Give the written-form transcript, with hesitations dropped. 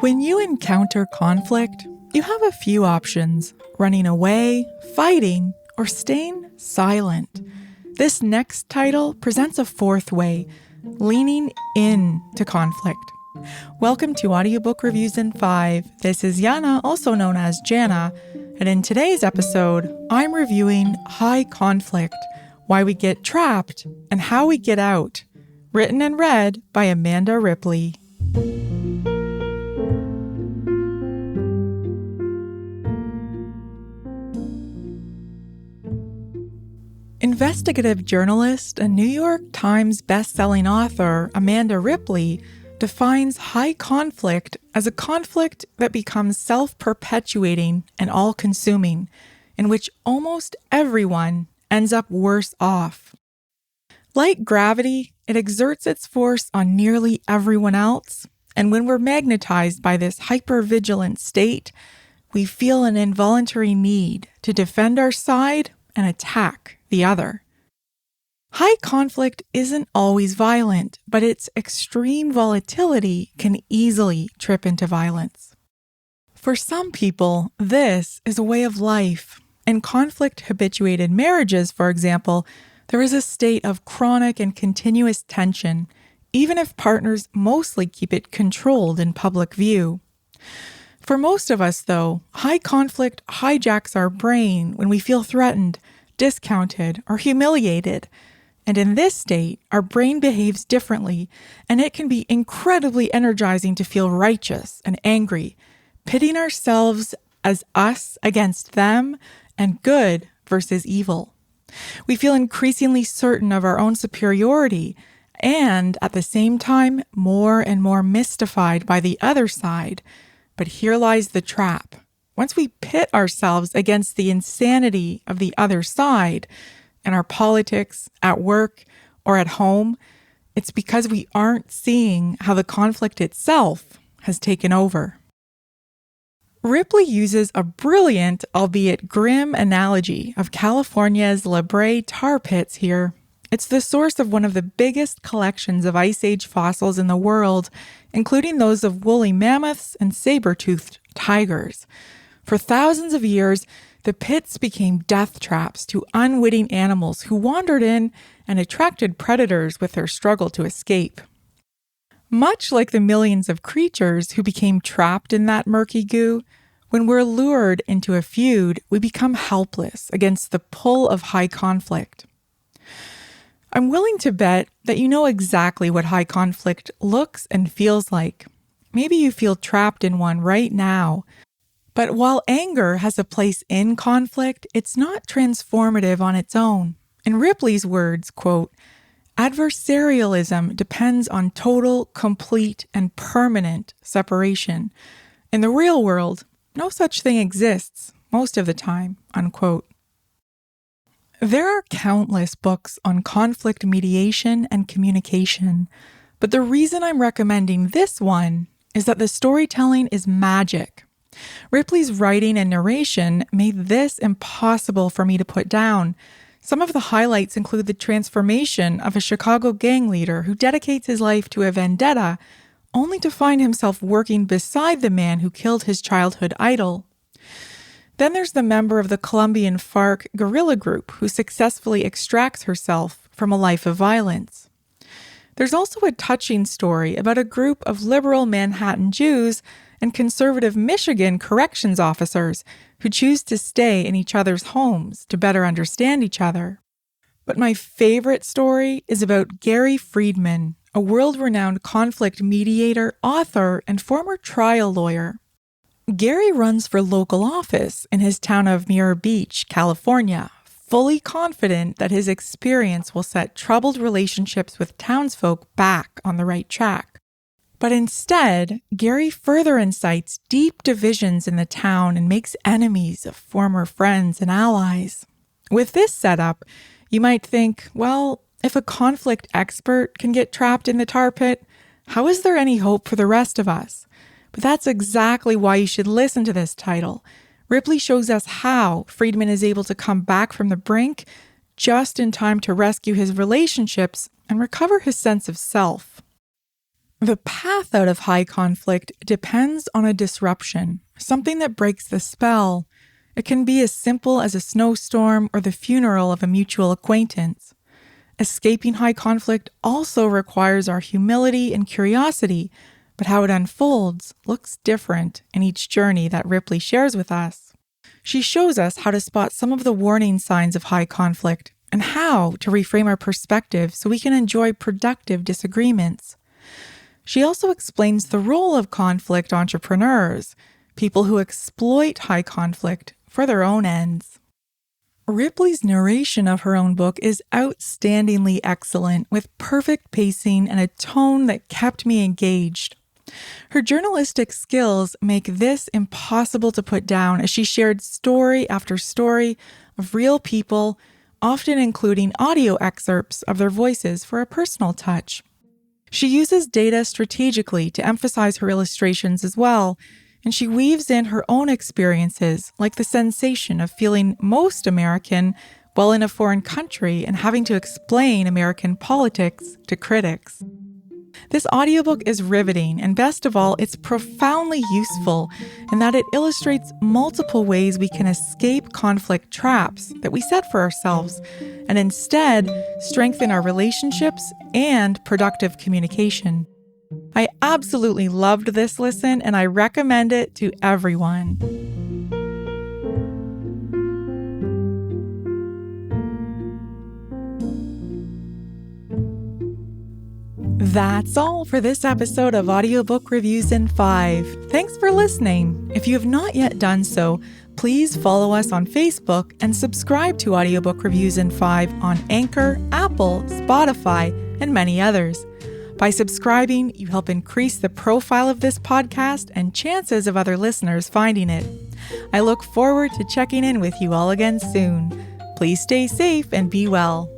When you encounter conflict, you have a few options: running away, fighting, or staying silent. This next title presents a fourth way: leaning in to conflict. Welcome to Audiobook Reviews in 5. This is Yana, also known as Jana, and in today's episode, I'm reviewing High Conflict: Why We Get Trapped and How We Get Out, written and read by Amanda Ripley. Investigative journalist and New York Times best-selling author Amanda Ripley defines high conflict as a conflict that becomes self-perpetuating and all-consuming, in which almost everyone ends up worse off. Like gravity, it exerts its force on nearly everyone else, and when we're magnetized by this hyper-vigilant state, we feel an involuntary need to defend our side and attack the other. High conflict isn't always violent, but its extreme volatility can easily trip into violence. For some people, this is a way of life. In conflict-habituated marriages, for example, there is a state of chronic and continuous tension, even if partners mostly keep it controlled in public view. For most of us, though, high conflict hijacks our brain when we feel threatened, discounted, or humiliated. And in this state, our brain behaves differently, and it can be incredibly energizing to feel righteous and angry, pitting ourselves as us against them and good versus evil. We feel increasingly certain of our own superiority and, at the same time, more and more mystified by the other side. But here lies the trap. Once we pit ourselves against the insanity of the other side, in our politics, at work, or at home, it's because we aren't seeing how the conflict itself has taken over. Ripley uses a brilliant, albeit grim, analogy of California's La Brea tar pits here. It's the source of one of the biggest collections of Ice Age fossils in the world, including those of woolly mammoths and saber-toothed tigers. For thousands of years, the pits became death traps to unwitting animals who wandered in and attracted predators with their struggle to escape. Much like the millions of creatures who became trapped in that murky goo, when we're lured into a feud, we become helpless against the pull of high conflict. I'm willing to bet that you know exactly what high conflict looks and feels like. Maybe you feel trapped in one right now. But while anger has a place in conflict, it's not transformative on its own. In Ripley's words, quote, "Adversarialism depends on total, complete, and permanent separation. In the real world, no such thing exists most of the time," unquote. There are countless books on conflict mediation and communication, but the reason I'm recommending this one is that the storytelling is magic. Ripley's writing and narration made this impossible for me to put down. Some of the highlights include the transformation of a Chicago gang leader who dedicates his life to a vendetta, only to find himself working beside the man who killed his childhood idol. Then there's the member of the Colombian FARC guerrilla group who successfully extracts herself from a life of violence. There's also a touching story about a group of liberal Manhattan Jews and conservative Michigan corrections officers who choose to stay in each other's homes to better understand each other. But my favorite story is about Gary Friedman, a world-renowned conflict mediator, author, and former trial lawyer. Gary runs for local office in his town of Muir Beach, California, fully confident that his experience will set troubled relationships with townsfolk back on the right track. But instead, Gary further incites deep divisions in the town and makes enemies of former friends and allies. With this setup, you might think, well, if a conflict expert can get trapped in the tar pit, how is there any hope for the rest of us? But that's exactly why you should listen to this title. Ripley shows us how Friedman is able to come back from the brink just in time to rescue his relationships and recover his sense of self. The path out of high conflict depends on a disruption, something that breaks the spell. It can be as simple as a snowstorm or the funeral of a mutual acquaintance. Escaping high conflict also requires our humility and curiosity, but how it unfolds looks different in each journey that Ripley shares with us. She shows us how to spot some of the warning signs of high conflict and how to reframe our perspective so we can enjoy productive disagreements. She also explains the role of conflict entrepreneurs, people who exploit high conflict for their own ends. Ripley's narration of her own book is outstandingly excellent, with perfect pacing and a tone that kept me engaged. Her journalistic skills make this impossible to put down as she shared story after story of real people, often including audio excerpts of their voices for a personal touch. She uses data strategically to emphasize her illustrations as well, and she weaves in her own experiences, like the sensation of feeling most American while in a foreign country and having to explain American politics to critics. This audiobook is riveting, and best of all, it's profoundly useful in that it illustrates multiple ways we can escape conflict traps that we set for ourselves and instead strengthen our relationships and productive communication. I absolutely loved this listen, and I recommend it to everyone. That's all for this episode of Audiobook Reviews in 5. Thanks for listening. If you have not yet done so, please follow us on Facebook and subscribe to Audiobook Reviews in 5 on Anchor, Apple, Spotify, and many others. By subscribing, you help increase the profile of this podcast and chances of other listeners finding it. I look forward to checking in with you all again soon. Please stay safe and be well.